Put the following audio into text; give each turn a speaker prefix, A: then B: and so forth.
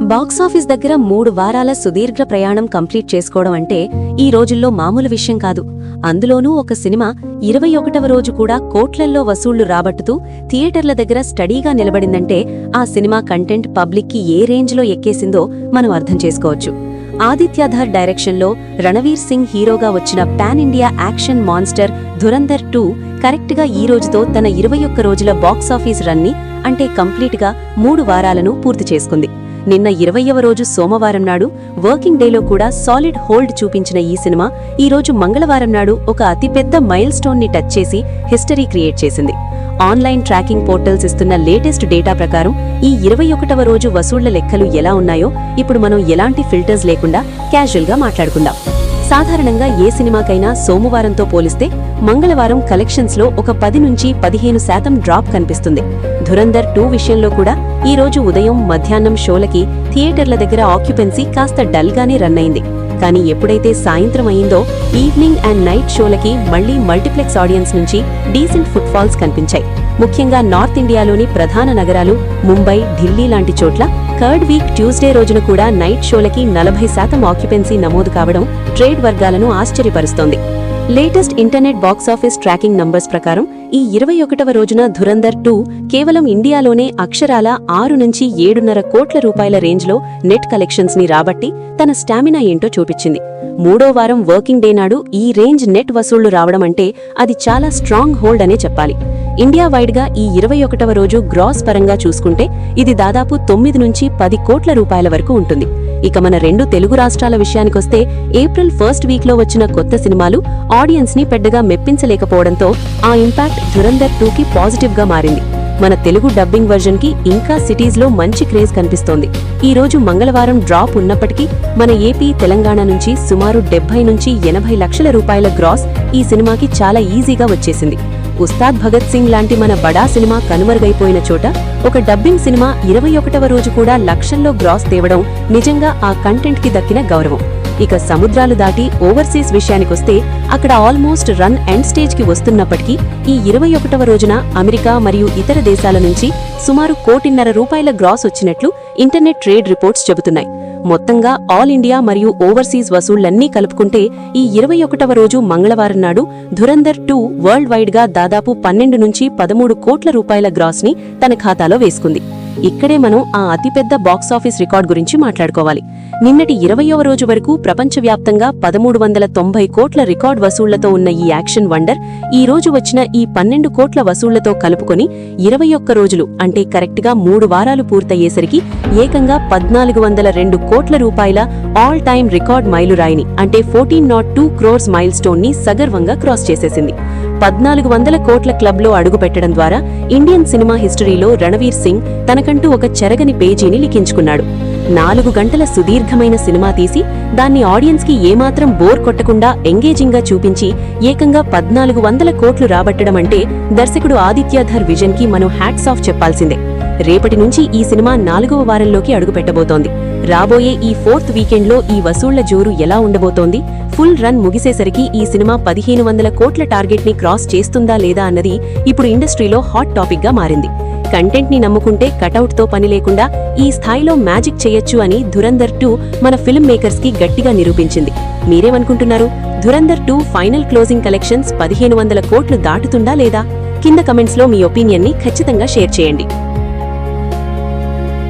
A: Box office దగ్గర 3 వారాల సుదీర్ఘ ప్రయాణం కంప్లీట్ చేసుకోవడం అంటే ఈ రోజుల్లో మామూలు విషయం కాదు. అందులోనూ ఒక సినిమా 21వ రోజు కూడా కోట్లల్లో వసూళ్లు రాబట్టుతూ థియేటర్ల దగ్గర స్టడీగా నిలబడిందంటే ఆ సినిమా కంటెంట్ పబ్లిక్కి ఏ రేంజ్లో ఎక్కేసిందో మనం అర్థం చేసుకోవచ్చు. ఆదిత్యధర్ డైరెక్షన్లో రణవీర్ సింగ్ హీరోగా వచ్చిన pan India action monster Dhurandhar 2 కరెక్ట్గా ఈ రోజుతో తన 21 రోజుల బాక్సాఫీస్ రన్ని అంటే కంప్లీట్గా 3 వారాలను పూర్తి చేసుకుంది. నిన్న 20వ రోజు సోమవారం నాడు వర్కింగ్ డేలో కూడా సాలిడ్ హోల్డ్ చూపించిన ఈ సినిమా ఈ రోజు మంగళవారం నాడు ఒక అతిపెద్ద మైల్ స్టోన్ ని టచ్ చేసి హిస్టరీ క్రియేట్ చేసింది. ఆన్లైన్ ట్రాకింగ్ పోర్టల్స్ ఇస్తున్న లేటెస్ట్ డేటా ప్రకారం ఈ 21వ రోజు వసూళ్ల లెక్కలు ఎలా ఉన్నాయో ఇప్పుడు మనం ఎలాంటి ఫిల్టర్స్ లేకుండా క్యాజువల్గా మాట్లాడుకుందాం. సాధారణంగా ఏ సినిమాకైనా సోమవారంతో పోలిస్తే మంగళవారం కలెక్షన్స్లో ఒక 10 నుంచి 15% డ్రాప్ కనిపిస్తుంది. ధురంధర్ 2 విషయంలో కూడా ఈ రోజు ఉదయం మధ్యాహ్నం షోలకి థియేటర్ల దగ్గర ఆక్యుపెన్సీ కాస్త డల్గానే రన్ అయింది. కానీ ఎప్పుడైతే సాయంత్రం అయిందో ఈవినింగ్ అండ్ నైట్ షోలకి మళ్లీ మల్టీప్లెక్స్ ఆడియన్స్ నుంచి డీసెంట్ ఫుట్ఫాల్స్ కనిపించాయి. ముఖ్యంగా నార్త్ ఇండియాలోని ప్రధాన నగరాలు ముంబై, ఢిల్లీ లాంటి చోట్ల థర్డ్ వీక్ ట్యూస్డే రోజున కూడా నైట్ షోలకి 40% ఆక్యుపెన్సీ నమోదు కావడం ట్రేడ్ వర్గాలను ఆశ్చర్యపరుస్తోంది. Latest internet box office tracking numbers ప్రకారం ఈ 21వ రోజున ధురంధర్ 2 కేవలం ఇండియాలోనే అక్షరాల 6 నుంచి 7.5 కోట్ల రూపాయల రేంజ్లో నెట్ కలెక్షన్స్ ని రాబట్టి తన స్టామినా ఏంటో చూపించింది. 3వ వారం వర్కింగ్ డే నాడు ఈ రేంజ్ నెట్ వసూళ్లు రావడం అంటే అది చాలా స్ట్రాంగ్ హోల్డ్ అనే చెప్పాలి. ఇండియా వైడ్ గా ఈ 21వ రోజు గ్రాస్ పరంగా చూసుకుంటే ఇది దాదాపు 9 నుంచి 10 కోట్ల రూపాయల వరకు ఉంటుంది. ఇక మన 2 తెలుగు రాష్ట్రాల విషయానికొస్తే ఏప్రిల్ 1st వీక్లో వచ్చిన కొత్త సినిమాలు ఆడియన్స్ ని పెద్దగా మెప్పించలేకపోవడంతో ఆ ఇంపాక్ట్ ధురంధర్ 2కి పాజిటివ్ గా మారింది. మన తెలుగు డబ్బింగ్ వర్జన్ కి ఇంకా సిటీస్ లో మంచి క్రేజ్ కనిపిస్తోంది. ఈ రోజు మంగళవారం డ్రాప్ ఉన్నప్పటికీ మన ఏపీ, తెలంగాణ నుంచి సుమారు 70 నుంచి 80 లక్షల రూపాయల గ్రాస్ ఈ సినిమాకి చాలా ఈజీగా వచ్చేసింది. ఉస్తాద్ భగత్ సింగ్ లాంటి మన బడా సినిమా కనుమరుగైపోయిన చోట ఒక డబ్బింగ్ సినిమా 21వ రోజు కూడా లక్షల్లో గ్రాస్ తేవడం నిజంగా ఆ కంటెంట్ కి దక్కిన గౌరవం. ఇక సముద్రాలు దాటి ఓవర్సీస్ విషయానికొస్తే అక్కడ ఆల్మోస్ట్ రన్ ఎండ్ స్టేజ్ కి వస్తున్నప్పటికీ ఈ 21వ రోజున అమెరికా మరియు ఇతర దేశాల నుంచి సుమారు 1.5 కోటి రూపాయల గ్రాస్ వచ్చినట్లు ఇంటర్నెట్ ట్రేడ్ రిపోర్ట్స్ చెబుతున్నాయి. మొత్తంగా ఆల్ ఇండియా మరియు ఓవర్సీస్ వసూళ్లన్నీ కలుపుకుంటే ఈ 21వ రోజు మంగళవారం నాడు ధురంధర్ 2 వరల్డ్ వైడ్ గా దాదాపు 12 నుంచి 13 కోట్ల రూపాయల గ్రాస్ ని తన ఖాతాలో వేసుకుంది. ఇక్కడే మనం ఆ అతిపెద్ద బాక్సాఫీస్ రికార్డ్ గురించి మాట్లాడుకోవాలి. నిన్నటి 20వ రోజు వరకు ప్రపంచవ్యాప్తంగా 1390 కోట్ల రికార్డ్ వసూళ్లతో ఉన్న ఈ యాక్షన్ వండర్ ఈ రోజు వచ్చిన ఈ 12 కోట్ల వసూళ్లతో కలుపుకొని 21 రోజులు అంటే కరెక్ట్గా 3 వారాలు పూర్తయ్యేసరికి ఏకంగా 1402 కోట్ల రూపాయల ఆల్ టైమ్ రికార్డ్ మైలురాయిని అంటే 1402 క్రోర్స్ మైల్ స్టోన్ ని సగర్వంగా క్రాస్ చేసేసింది. 1400 కోట్ల క్లబ్లో అడుగుపెట్టడం ద్వారా ఇండియన్ సినిమా హిస్టరీలో రణవీర్ సింగ్ తనకంటూ ఒక చెరగని పేజీని లిఖించుకున్నాడు. 4 గంటల సుదీర్ఘమైన సినిమా తీసి దాన్ని ఆడియన్స్ కి ఏమాత్రం బోర్ కొట్టకుండా ఎంగేజింగ్ గా చూపించి ఏకంగా 1400 కోట్లు రాబట్టడం అంటే దర్శకుడు ఆదిత్యధర్ విజన్ కి మనం హ్యాట్స్ ఆఫ్ చెప్పాల్సిందే. రేపటి నుంచి ఈ సినిమా 4వ వారంలోకి అడుగుపెట్టబోతోంది. రాబోయే ఈ 4th వీకెండ్లో ఈ వసూళ్ల జోరు ఎలా ఉండబోతోంది? ఫుల్ రన్ ముగిసేసరికి ఈ సినిమా 1500 కోట్ల టార్గెట్ ని క్రాస్ చేస్తుందా లేదా అన్నది ఇప్పుడు ఇండస్ట్రీలో హాట్ టాపిక్ గా మారింది. కంటెంట్ ని నమ్ముకుంటే కటౌట్ తో పని లేకుండా ఈ స్థాయిలో మ్యాజిక్ చేయొచ్చు అని ధురంధర్ 2 మన ఫిల్మ్ మేకర్స్ కి గట్టిగా నిరూపించింది. మీరేమనుకుంటున్నారు? ధురంధర్ 2 ఫైనల్ క్లోజింగ్ కలెక్షన్స్ 1500 కోట్లు దాటుతుందా లేదా? కింద కమెంట్స్ లో మీ ఒపీనియన్ ని ఖచ్చితంగా షేర్ చేయండి.